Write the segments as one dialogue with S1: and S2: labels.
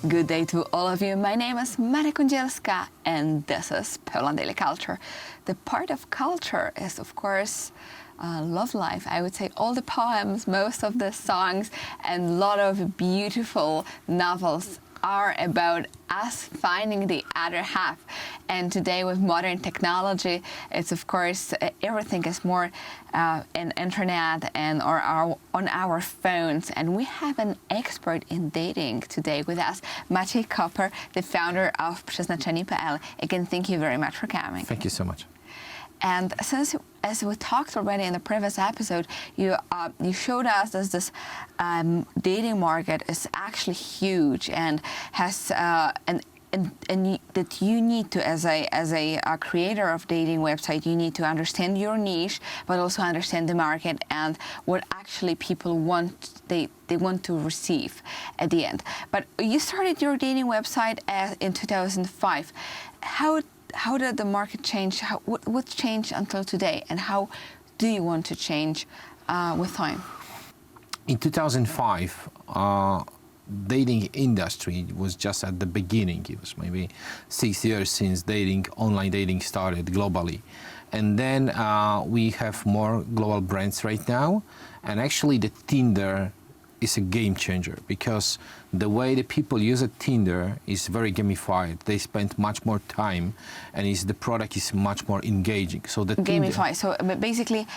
S1: Good day to all of you. My name is Maria Kądzielska and this is Poland Daily Culture. The part of culture is, of course, love life. I would say all the poems, most of the songs, and a lot of beautiful novels are about us finding the other half. And today with modern technology, it's of course everything is more in internet and on our phones. And we have an expert in dating today with us, Maciej Koper, the founder of Przeznaczeni.pl. Again, thank you very much for coming.
S2: Thank you so much.
S1: And since, as we talked already in the previous episode, you showed us that this dating market is actually huge and has and that you need to, as a creator of dating website, you need to understand your niche, but also understand the market and what actually people want. They want to receive at the end. But you started your dating website in 2005. How did the market change? What changed until today, and how do you want to change with time?
S2: In 2005, dating industry was just at the beginning. It was maybe 6 years since online dating started globally. And then we have more global brands right now. And actually the Tinder is a game changer because the way the people use a Tinder is very gamified. They spend much more time, and the product is much more engaging. So the
S1: Gamify. So basically,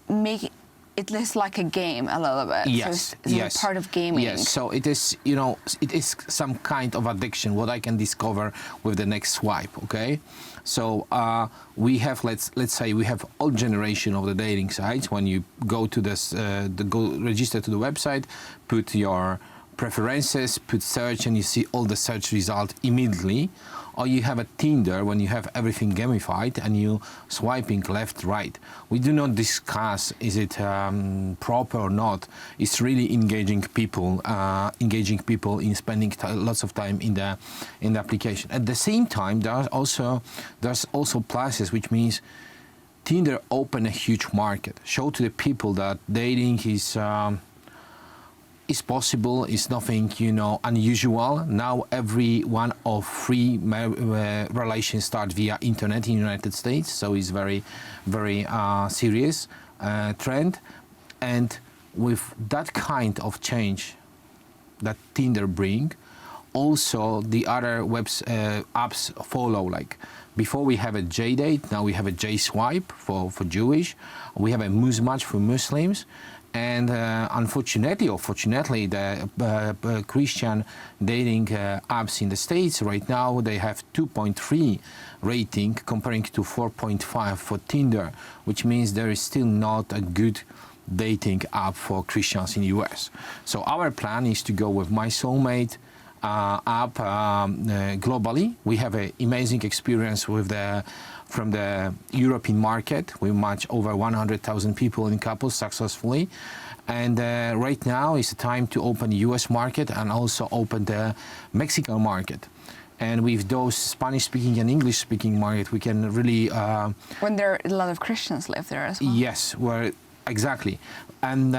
S1: make it less like a game a little bit.
S2: Yes,
S1: so it's part of gaming.
S2: Yes. So it is, it is some kind of addiction. What I can discover with the next swipe. Okay. So we have, let's say, we have all generation of the dating sites. When you go to register to the website, put your preferences, put search, and you see all the search result immediately. Or you have a Tinder when you have everything gamified and you swiping left, right. We do not discuss is it proper or not. It's really engaging people in spending lots of time in the application. At the same time, there's also pluses, which means Tinder open a huge market. Show to the people that dating is possible, is nothing, unusual. Now every one of three relations start via internet in the United States, so it's very, very serious trend. And with that kind of change that Tinder bring, also the other apps follow. Like before we have a J-Date, now we have a J-Swipe for Jewish. We have a Muzmatch for Muslims. And unfortunately or fortunately, the Christian dating apps in the States right now, they have 2.3 rating comparing to 4.5 for Tinder, which means there is still not a good dating app for Christians in the US. So our plan is to go with My Soulmate app globally. We have an amazing experience from the European market. We match over 100,000 people in couples successfully. And right now is the time to open the US market and also open the Mexican market. And with those Spanish-speaking and English-speaking market, we can really...
S1: when there are a lot of Christians live there as well.
S2: Yes, exactly. And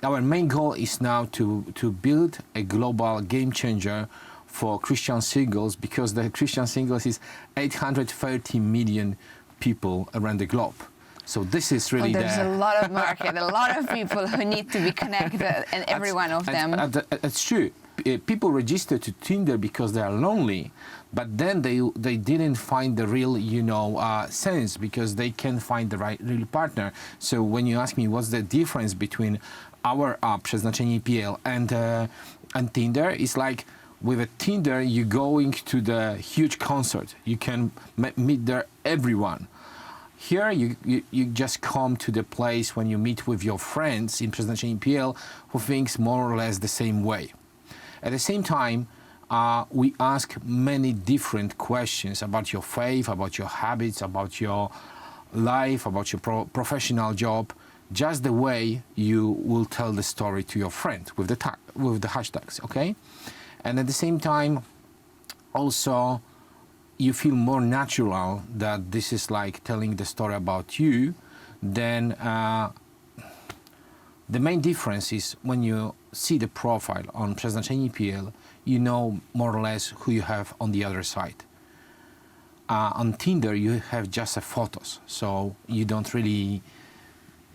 S2: our main goal is now to build a global game changer for Christian singles, because the Christian singles is 830 million people around the globe. So this is really
S1: there's a lot of market, a lot of people who need to be connected, and every one of them.
S2: It's true. People register to Tinder because they are lonely, but then they didn't find the real, sense, because they can't find the real partner. So when you ask me what's the difference between our app, Przeznaczeni.pl, and Tinder, it's like, with a Tinder, you're going to the huge concert. You can meet there everyone. Here, you just come to the place when you meet with your friends in Przeznaczeni.pl who thinks more or less the same way. At the same time, we ask many different questions about your faith, about your habits, about your life, about your professional job, just the way you will tell the story to your friend with the hashtags, okay? And at the same time, also, you feel more natural that this is like telling the story about you. Then the main difference is when you see the profile on Przeznaczeni.pl, you know more or less who you have on the other side. On Tinder, you have just photos, so you don't really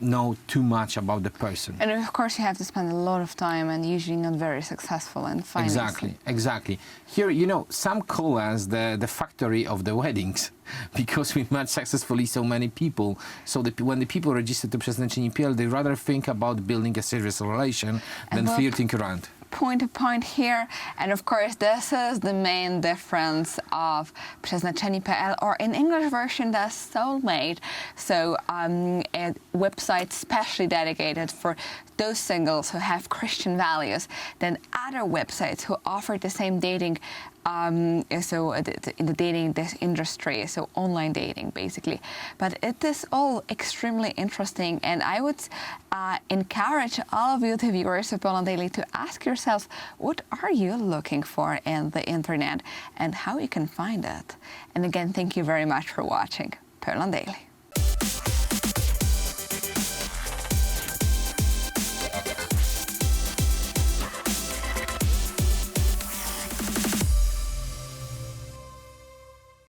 S2: know too much about the person.
S1: And of course, you have to spend a lot of time, and usually not very successful in finding.
S2: Exactly. Here, you know, some call us the factory of the weddings because we match successfully so many people. So when the people register to Przeznaczeni PL, they rather think about building a serious relation than flirting around.
S1: Point to point here, and of course this is the main difference of Przeznaczeni.pl, or in English version that's Soulmate. So a website specially dedicated for those singles who have Christian values than other websites who offer the same dating in the dating industry, so online dating basically. But it is all extremely interesting, and I would encourage all of you, the viewers of Poland Daily, to ask yourself, what are you looking for in the internet and how you can find it. And again, thank you very much for watching Poland Daily.